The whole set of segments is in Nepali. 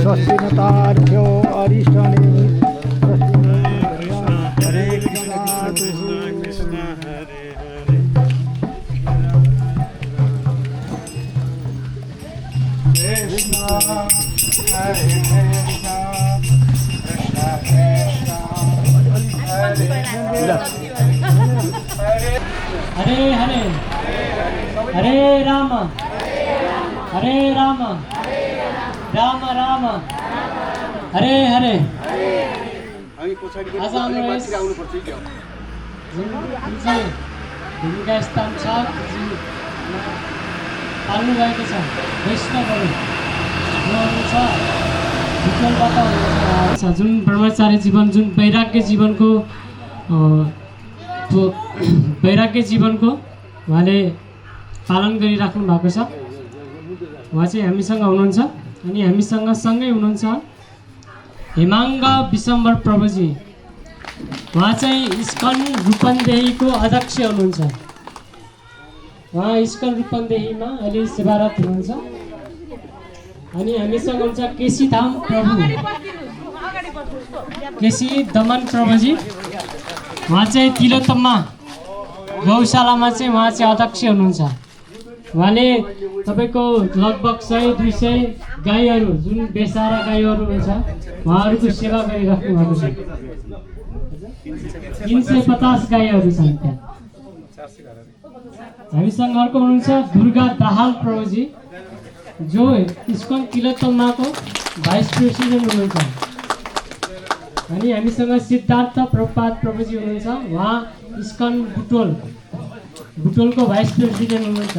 स्वस्तिनताभ्यो अरिष्टने हरे कृष्ण हरे हरे कृष्ण हरे कृष्ण कृष्ण कृष्ण हरे हरे हरे राम हरे राम राम राम हरे हरे। आज हाम्रो यस जुन चाहिँ भूमिका स्थान छ पाल्नु भएको छ वैष्णवहरू हुनुहुन्छ विज्ञानबाट हुनुहुन्छ जुन ब्रह्मचारी जीवन जुन वैराग्य जीवनको उहाँले पालन गरिराख्नु भएको छ। उहाँ चाहिँ हामीसँग हुनुहुन्छ अनि हामीसँग सँगै हुनुहुन्छ हेमाङ्ग विशम्बर प्रभुजी। उहाँ चाहिँ इस्कन रूपन्देहीको अध्यक्ष हुनुहुन्छ। उहाँ इस्कन रूपन्देहीमा अहिले सेवारत हुनुहुन्छ। अनि हामीसँग हुन्छ केसी धाम प्रभु केसी दमन प्रभुजी। उहाँ चाहिँ तिलोत्तमा गौशालामा चाहिँ उहाँ चाहिँ अध्यक्ष हुनुहुन्छ। उहाँले तपाईँको लगभग 100-200 गाईहरू जुन बेसारा गाईहरू हुन्छ उहाँहरूको सेवा गरिराख्नु भएको छ। 350 गाईहरू छन् त्यहाँ। हामीसँग अर्को हुनुहुन्छ दुर्गा दाहाल प्रभुजी जो इस्कन तिलोत्तमाको भाइस प्रेसिडेन्ट हुनुहुन्छ। अनि हामीसँग सिद्धार्थ प्रभुपाद प्रभुजी हुनुहुन्छ। उहाँ इस्कन बुटोलको भाइस प्रेसिडेन्ट हुनुहुन्छ।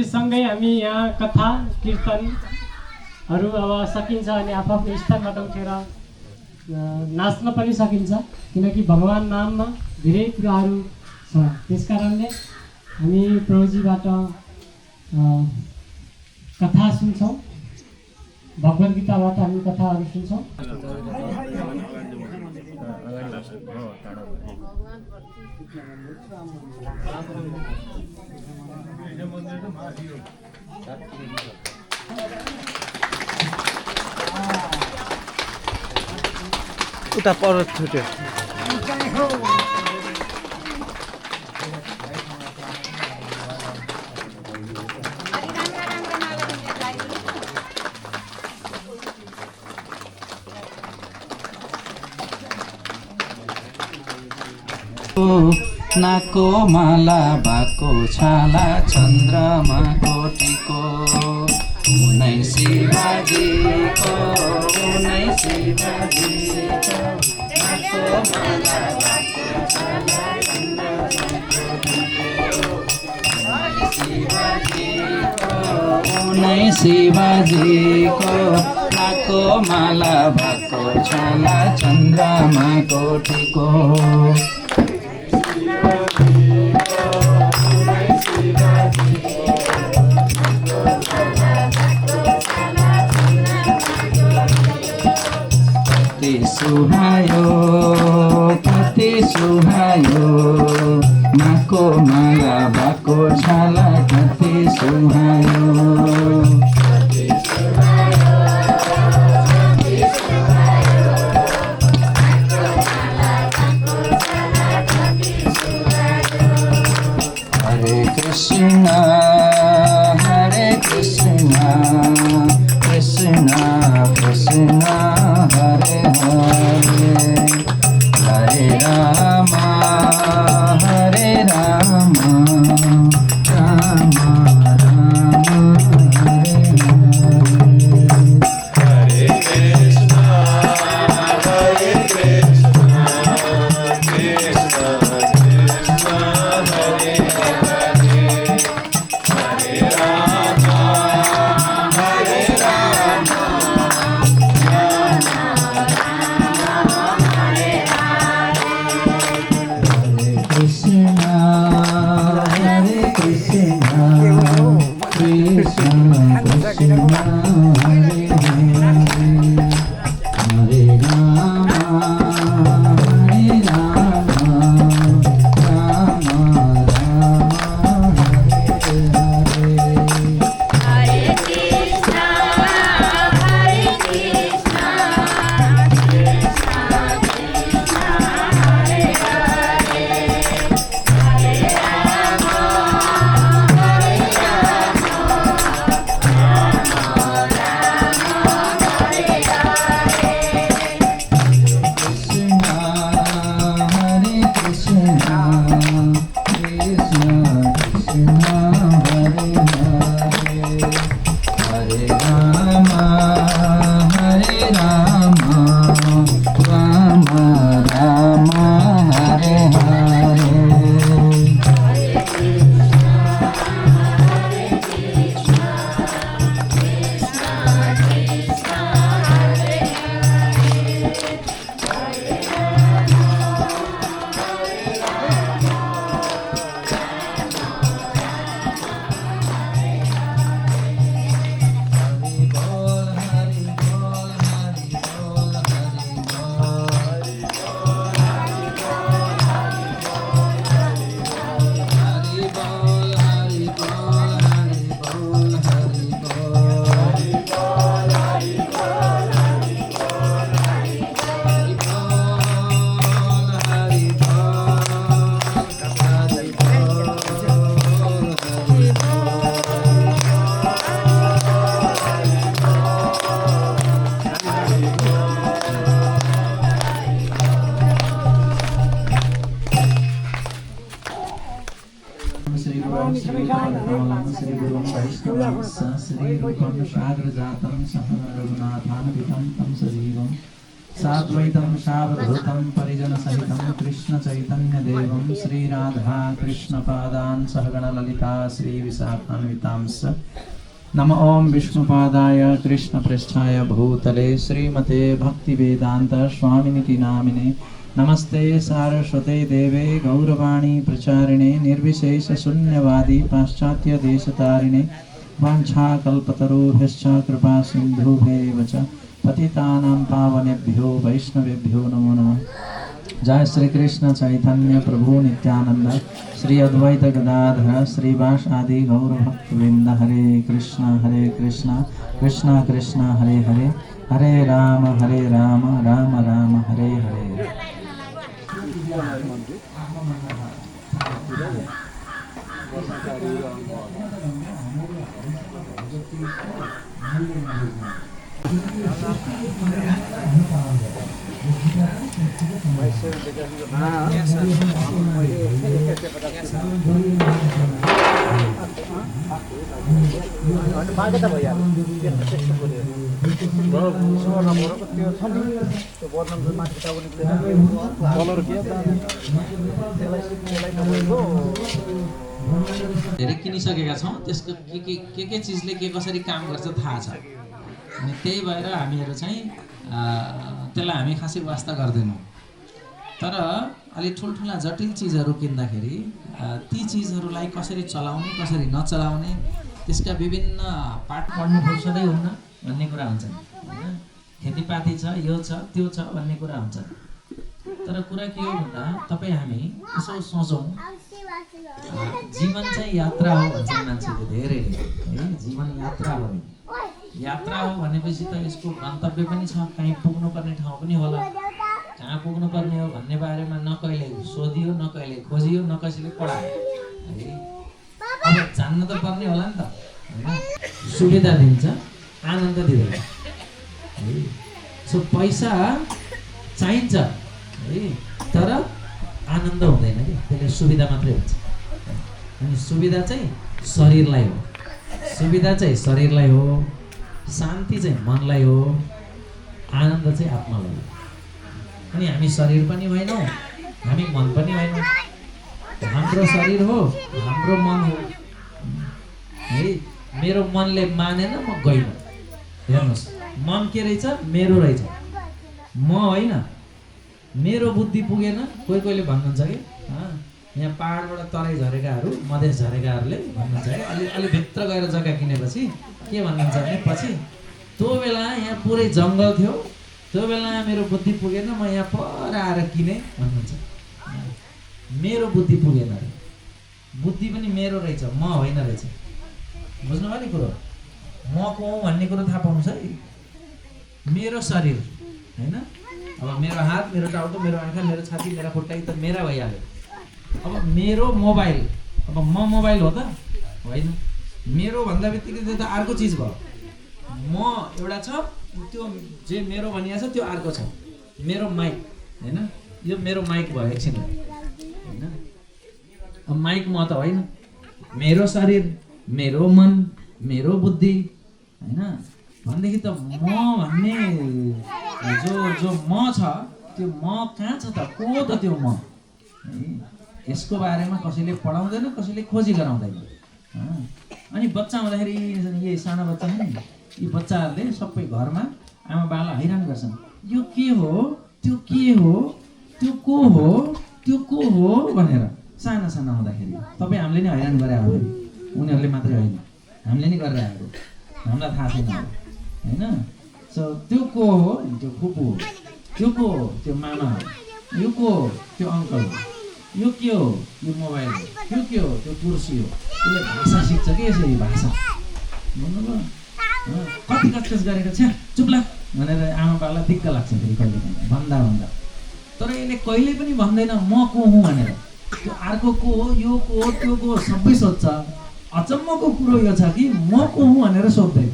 सँगै हामी यहाँ कथा कीर्तनहरू अब सकिन्छ अनि आफ्नो स्थानबाट उठेर नाच्न पनि सकिन्छ किनकि भगवान नाममा धेरै कुराहरू छ। त्यसकारणले हामी प्रभुजीबाट कथा सुन्छौँ, भगवद् गीताबाट हामी कथाहरू सुन्छौँ। उता पर छुट्यो नाको माला बाको छाला चन्द्रमाको टिको उनै शिवजीको उनै शिवजीको नाको माला बाको छाला उनै शिवजीको नाको माला बाको छाला चन्द्रमाको टिको कति सुहायो नाको माला बाको छाला कति सुहायो हरे कृष्ण कृष्ण कृष्ण हरे हरे हरे राम हरे हरे राम हरे Ram Ram Ram Hare Hare Hare Krishna, Hare Krishna, Krishna Krishna, Hare Hare, Hare Rama, Hare Rama, Rama Rama, Hare Hare. Krishna Hare Krishna Krishna Krishna Hare Hare Hare Rama Hare Rama Rama Rama Hare Hare Hari bol, Hari bol, Hari bol, Hari bol. Hari bol, Hari bol, Hari bol, Hari bol. Hari bol, Hari bol, Hari bol. Shri गुरुं श्री परमात्मनं श्री गुरुं वैष्णवंश श्री रूपं साग्रजातं सहन रघुनाथान्वितं तं सजीवं साद्वैतं सावधूतं परिजनसहितं कृष्ण चैतन्य देवं श्री राधा कृष्ण पादान् सहगण ललिता श्री विशाखान्वितांश नम ओं विष्णुपादाय कृष्ण पृष्ठाय भूतले श्रीमते भक्तिवेदांत स्वामिनिति नामिने नमस्ते सारस्वते देवे गौरवाणी प्रचारिणे निर्विशेष शून्यवादी पाश्चात्य देशतारिणे वाञ्छाकल्पतरुभ्यश्च कृपा सिन्धुभ्यैव च पतितानां पावनेभ्यो वैष्णवेभ्यो नमो नमः। जय श्री कृष्ण चैतन्य प्रभु नित्यानंद श्री अद्वैत गदाधर श्रीवास आदि गौर भक्तवृंद हरे कृष्ण कृष्ण कृष्ण हरे हरे हरे राम राम राम हरे हरे। धेरै किनिसकेका छौँ त्यसको के चिजले के कसरी काम गर्छ थाहा छ अनि त्यही भएर हामीहरू चाहिँ त्यसलाई हामी खासै वास्ता गर्दैनौँ तर अलि ठुल्ठुला जटिल चिजहरू किन्दाखेरि ती चिजहरूलाई कसरी चलाउने कसरी नचलाउने त्यसका विभिन्न पाठ पढ्नु फुर्सदै हुन्न भन्ने कुरा हुन्छ हैन खेतीपाती छ यो छ त्यो छ भन्ने कुरा हुन्छ तर कुरा के हो भन्दा तपाईँ हामी यसो सोचौँ जीवन चाहिँ यात्रा हो भन्छन् मान्छेले धेरैले है जीवन यात्रा हो भनेपछि त यसको गन्तव्य पनि छ कहीँ पुग्नुपर्ने ठाउँ पनि होला कहाँ पुग्नुपर्ने हो भन्ने बारेमा न कहिले सोधियो न कहिले खोजियो न कसैले पढायो है अब जान्न त पर्ने होला नि त हैन सुविधा दिन्छ आनन्द दिँदैन है सो पैसा चाहिन्छ है तर आनन्द हुँदैन कि त्यसले सुविधा मात्रै हुन्छ अनि सुविधा चाहिँ शरीरलाई हो शान्ति चाहिँ मनलाई हो आनन्द चाहिँ आत्मालाई हो अनि हामी शरीर पनि होइनौँ हामी मन पनि होइनौँ हाम्रो शरीर हो हाम्रो मन हो है मेरो मनले मानेन म गइनँ हेर्नुहोस् मन के रहेछ मेरो रहेछ म होइन मेरो बुद्धि पुगेन कोहीले भन्नुहुन्छ कि यहाँ पहाडबाट तराई झरेकाहरू मधेस झरेकाहरूले भन्नुहुन्छ कि अलि भित्र गएर जग्गा किनेपछि के भन्नुहुन्छ भने पछि त्यो बेला यहाँ पुरै जङ्गल थियो, त्यो बेला मेरो बुद्धि पुगेन, म यहाँ पर आएर किने भन्नुहुन्छ। मेरो बुद्धि पुगेन अरे, बुद्धि पनि मेरो रहेछ, म होइन रहेछ। बुझ्नुभयो नि कुरो? म को हुँ भन्ने कुरो थाहा पाउनु छ है। मेरो शरीर होइन, अब मेरो हात, मेरो टाउको, मेरो आँखा, मेरो छाती, मेरो खुट्टा त मेरा भइहाल्यो। अब मेरो मोबाइल, अब म मोबाइल हो त होइन, मेरो भन्दा बित्तिकै त्यो त अर्को चिज भयो। म एउटा छ, त्यो जे मेरो भनिएको छ त्यो अर्को छ। मेरो माइक होइन, यो मेरो माइक भयो एकछिन होइन। अब माइक म त होइन, मेरो शरीर, मेरो मन, मेरो बुद्धि होइन भनेदेखि त म भन्ने जो म छ त्यो म कहाँ छ त? को त त्यो म? यसको बारेमा कसैले पढाउँदैन, कसैले खोजी गराउँदैन। अनि बच्चा हुँदाखेरि यही सानो बच्चा छ नि, यी बच्चाहरूले सबै घरमा आमा बाबालाई हैरान गर्छन्, यो के हो, त्यो के हो, त्यो को हो, त्यो को हो भनेर। साना साना हुँदाखेरि तपाईँ हामीले नै हैरान गरे हो, उनीहरूले मात्रै होइन, हामीले नै गरिरहेको, हामीलाई थाहा छैन होइन। सो त्यो को हो, त्यो फुपू हो, त्यो को हो, त्यो मामा हो, यो को हो, त्यो अङ्कल हो, यो के हो, यो मोबाइल हो, त्यो के हो, त्यो कुर्सी हो। उसले भाषा सिक्छ कि यसरी भाषा भन्नुभयो। कति कचकच गरेको छ चुप लाग भनेर आमा बाबालाई दिक्क लाग्छ फेरि कहिले भन्दा भन्दा। तर यसले कहिले पनि भन्दैन म को हुँ भनेर। त्यो अर्को को हो, यो को हो, त्यो को हो सबै सोध्छ। अचम्मको कुरो यो छ कि म को हुँ भनेर सोध्दैन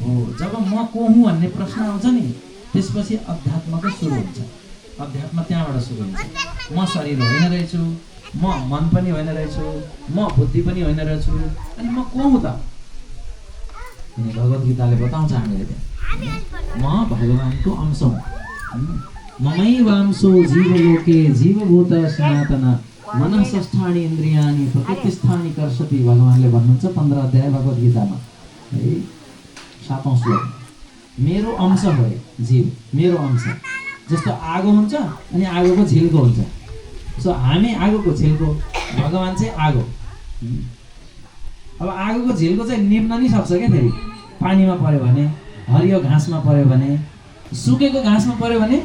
हो। जब म को हुँ भन्ने प्रश्न आउँछ नि, त्यसपछि अध्यात्मको सुरु हुन्छ। अध्यात्म त्यहाँबाट सुरु हुन्छ। म शरीर होइन रहेछु, म मन पनि होइन रहेछु, म बुद्धि पनि होइन रहेछु, अनि म को हुँ त? अनि भगवत गीताले बताउँछ हामीले त्यहाँ, म भगवानको अंश हुँ। ममैवांशो जीवलोके जीवभूत सनातन मनः षष्ठानि इन्द्रियाणि प्रकृतिस्थानि कर्षति। भगवानले भन्नुहुन्छ 15 अध्याय भगवत गीतामा है 7औं श्लोक। मेरो अंश हो जीव, मेरो अंश। जस्तो आगो हुन्छ अनि आगोको झिल्को हुन्छ। सो हामी आगोको झिल्को, भगवान चाहिँ आगो। अब आगोको झिल्को चाहिँ निप्न नि सक्छ क्या फेरि। पानीमा पर्यो भने, हरियो घाँसमा पर्यो भने, सुकेको घाँसमा पर्यो भने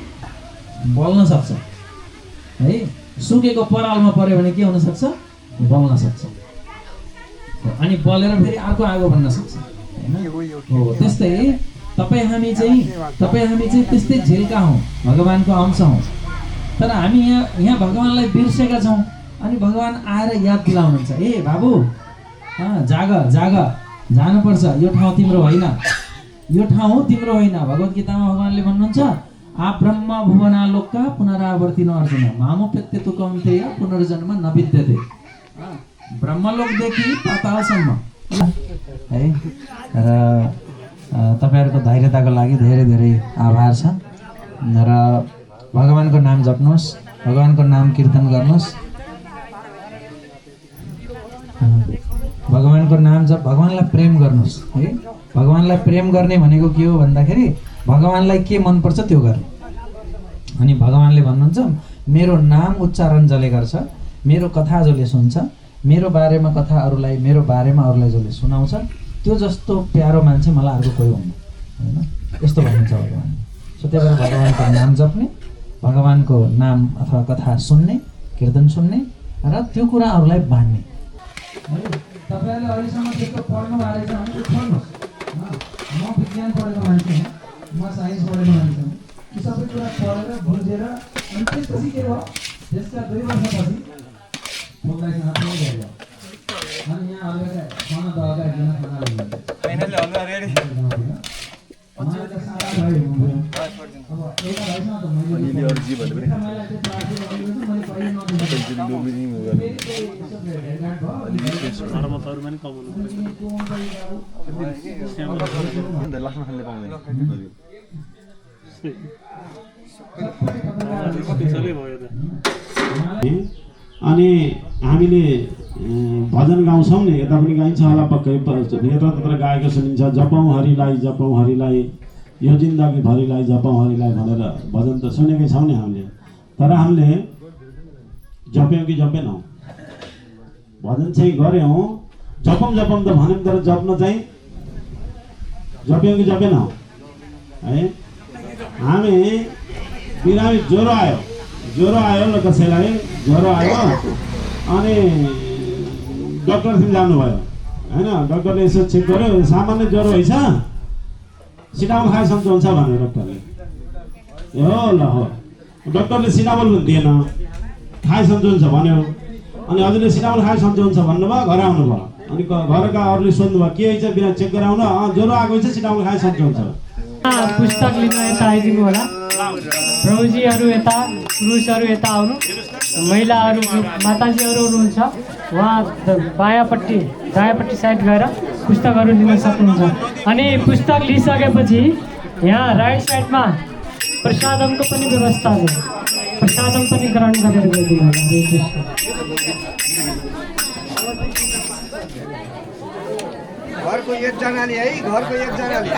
बल्न सक्छ है। सुकेको परालमा पर्यो भने के हुन सक्छ? बल्न सक्छ। अनि बलेर फेरि अर्को आगो बन्न सक्छ हैन। हो त्यस्तै तपाईँ हामी चाहिँ त्यस्तै झिल्का हौँ, भगवानको अंश हौँ। तर हामी यहाँ भगवानलाई बिर्सेका छौँ। अनि भगवान आएर याद दिलाउनुहुन्छ, ए बाबु जाग जाग, जानुपर्छ, यो ठाउँ तिम्रो होइन, यो ठाउँ तिम्रो होइन। भगवत गीतामा भगवानले भन्नुहुन्छ आ ब्रह्म भुवनालोकका पुनरावर्तिन अर्जुन मामुपेत्यतु कौन्तेय पुनर्जन्म न विद्यते। ब्रह्मलोकदेखि पातालसम्म है। र तपाईँहरूको धैर्यताको लागि धेरै धेरै आभार छ। र भगवानको नाम जप्नुहोस्, भगवानको नाम कीर्तन गर्नुहोस्, भगवानको नाम जप, भगवानलाई प्रेम गर्नुहोस् है। भगवानलाई प्रेम गर्ने भनेको के हो भन्दाखेरि भगवानलाई के मनपर्छ त्यो गर। अनि भगवानले भन्नुहुन्छ मेरो नाम उच्चारण जसले गर्छ, मेरो कथा जसले सुन्छ, मेरो बारेमा कथा अरूलाई, मेरो बारेमा अरूलाई जसले सुनाउँछ, त्यो जस्तो प्यारो मान्छे मलाई अर्को कोही हुन्न होइन। यस्तो भन्नुहुन्छ भगवान। सो त्यही भएर भगवानको नाम जप्ने, भगवानको नाम अथवा कथा सुन्ने, कीर्तन सुन्ने र त्यो कुरा अरूलाई बाँड्ने। तपाईँहरूले अहिलेसम्म त्यस्तो पढ्नु भएको छ भने पढ्नुहोस्। म विज्ञान पढेको मान्छे हुँ, म साइन्स पढेको मान्छे हुँ। यो सबै कुरा पढेर बुझेर अनि त्यसपछि के भयो, त्यसका 2 वर्षपछि फुललाई अनि यहाँ हल्का खाना दहका किन खाना लिन्छ फाइनली हल्का रेडी मलाई त सारा भयो अब एउटा भएछ त मैले अरु जीवहरुले पनि मैले पहिले अरूमा पनि कमाउनु पर्छ लास्टमा खानले पाउँदैन अनि हामीले भजन गाउँछौँ नि, यता पनि गाइन्छ होला पक्कै, यत्रत्र गाएको सुनिन्छ। जपौँ हरिलाई, जपौँ हरिलाई, यो जिन्दगीभरिलाई जपौँ हरिलाई भनेर भजन त सुनेकै छौँ नि हामीले। तर हामीले जप्यौँ कि जपेनौँ? भजन चाहिँ गऱ्यौँ जपौँ त भन्यौँ तर जप्न चाहिँ जप्यौँ कि जपेन है। हामी बिरामी ज्वरो आयो ल कसैलाई ज्वरो आयो अनि डक्टरसँग जानुभयो हैन। डक्टरले यसो चेक गर्यो, सामान्य ज्वरो हैछ, सिटामोल खाए सन्चो हुन्छ भन्यो डक्टरले। ए हो ल हो। डक्टरले सिटामोल पनि दिएन, खाए सन्चो हुन्छ भन्यो। अनि हजुरले सिटामोल खाए सन्चो हुन्छ भन्नुभयो, घर आउनुभयो। अनि घरका अरूले सोध्नुभयो के हैछ, बिना चेक गराउन, ज्वरो आएको छ, सिटामोल खाए सन्चो हुन्छ। पुस्तक लिन यता आइदिनु होला। प्रभुजीहरू यता, पुरुषहरू यता आउनु। महिलाहरू माताजीहरू हुनुहुन्छ उहाँ दायाँपट्टि साइड गएर पुस्तकहरू लिन सक्नुहुन्छ। अनि पुस्तक लिइसकेपछि यहाँ राइट साइडमा प्रसादमको पनि व्यवस्था छ, प्रसादम पनि ग्रहण गरेर गइदिनु होला। हरे कृष्ण। घरको एकजनाले है, घरको एकजनाले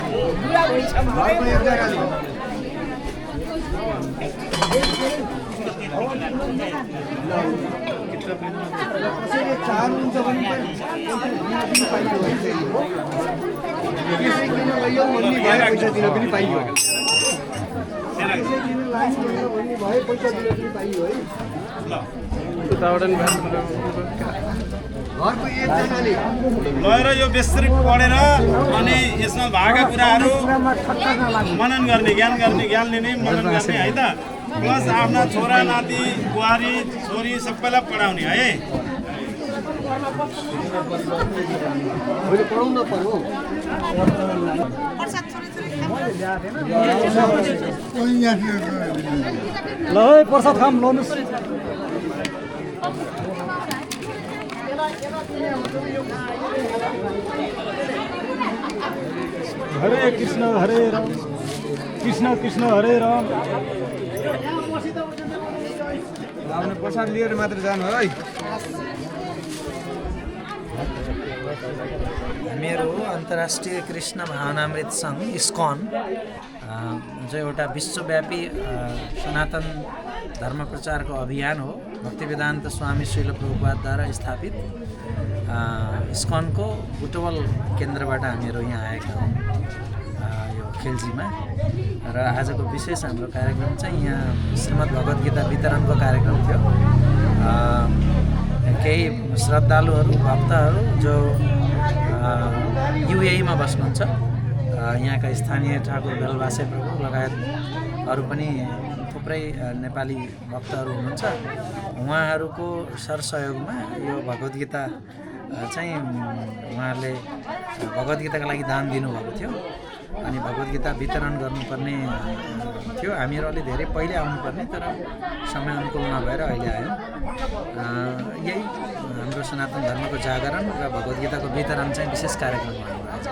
कसैले चाहनुहुन्छ भने पैसा दिन पनि पाइयो। घरको एकजनाले लगेर यो बेसरी पढेर अनि यसमा भएका कुराहरू मनन गर्ने, ज्ञान लिने, मनन गर्ने है त। प्लस आफ्ना छोरा नाति बुहारी छोरी सबैलाई पढाउने है। पढाउन पर्यो। ल है प्रसाद खाम लाउनुहोस्। हरे कृष्ण हरे राम कृष्ण कृष्ण हरे राम। आफ्नो प्रसाद लिएर मात्र जानु है। हामीहरू अन्तर्राष्ट्रिय कृष्ण भावनामृत सङ्घ इस्कॉन जो एउटा विश्वव्यापी सनातन धर्म प्रचारको अभियान हो। भक्तिवेदान्त स्वामी श्रील प्रभुपादद्वारा स्थापित इस्कॉनको बुटवल केन्द्रबाट हामीहरू यहाँ आएका हौँ यो खेल्जीमा। र आजको विशेष हाम्रो कार्यक्रम चाहिँ यहाँ श्रीमद् भगवत गीता वितरणको कार्यक्रम थियो। केही श्रद्धालुहरू भक्तहरू जो युएईमा बस्नुहुन्छ, यहाँका स्थानीय ठाकुर बेलवासे प्रभु लगायत अरू पनि थुप्रै नेपाली भक्तहरू हुनुहुन्छ। उहाँहरूको सरसहयोगमा यो भगवत गीता चाहिँ उहाँहरूले भगवत गीताको लागि दान दिनुभएको थियो। अनि भगवत गीता वितरण गर्नुपर्ने थियो। हामीहरू अलि धेरै पहिले आउनुपर्ने, तर समय अनुकूल नभएर अहिले आयौँ। यही हाम्रो सनातन धर्मको जागरण र भगवत गीताको वितरण चाहिँ विशेष कार्यक्रम हो हाम्रो आज।